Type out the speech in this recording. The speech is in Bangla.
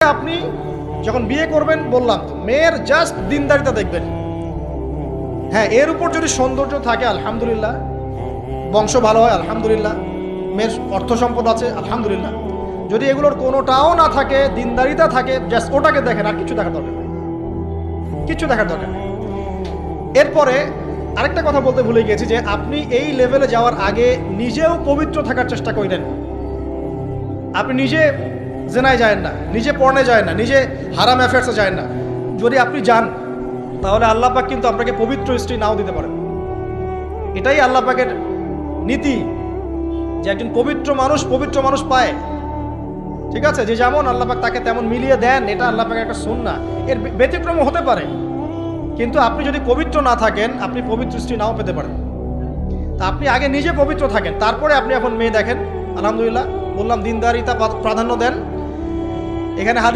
আপনি যখন বিয়ে করবেন বললাম তো মেয়ের জাস্ট দিনদারিতা দেখবেন। হ্যাঁ, এর উপর যদি সৌন্দর্য থাকে আলহামদুলিল্লাহ, বংশ ভালো হয় আলহামদুলিল্লাহ, মেয়ের অর্থ সম্পদ আছে আলহামদুলিল্লাহ। যদি এগুলোর কোনোটাও না থাকে, দিনদারিতা থাকে, জাস্ট ওটাকে দেখেন, আর কিছু দেখার দরকার নেই, কিছু দেখার দরকার নেই। এরপরে আরেকটা কথা বলতে ভুলে গিয়েছি যে আপনি এই লেভেলে যাওয়ার আগে নিজেও পবিত্র থাকার চেষ্টা করেন। আপনি নিজে জেনায় যায় না, নিজে পর্নে যায় না, নিজে হারাম অ্যাফেয়ার্সে যায় না। যদি আপনি যান তাহলে আল্লাহ পাক কিন্তু আপনাকে পবিত্র স্ত্রী নাও দিতে পারেন। এটাই আল্লাহ পাকের নীতি যে একজন পবিত্র মানুষ পায়। ঠিক আছে, যে যেমন আল্লাহ পাক তাকে তেমন মিলিয়ে দেন, এটা আল্লাহ পাকের একটা সুন্নাহ। এর ব্যতিক্রম হতে পারে, কিন্তু আপনি যদি পবিত্র না থাকেন আপনি পবিত্র স্ত্রী নাও পেতে পারেন। তা আপনি আগে নিজে পবিত্র থাকেন, তারপরে আপনি এখন মেয়ে দেখেন। আলহামদুলিল্লাহ, বললাম দিনদারিতা প্রাধান্য দেন। এখানে হাদিস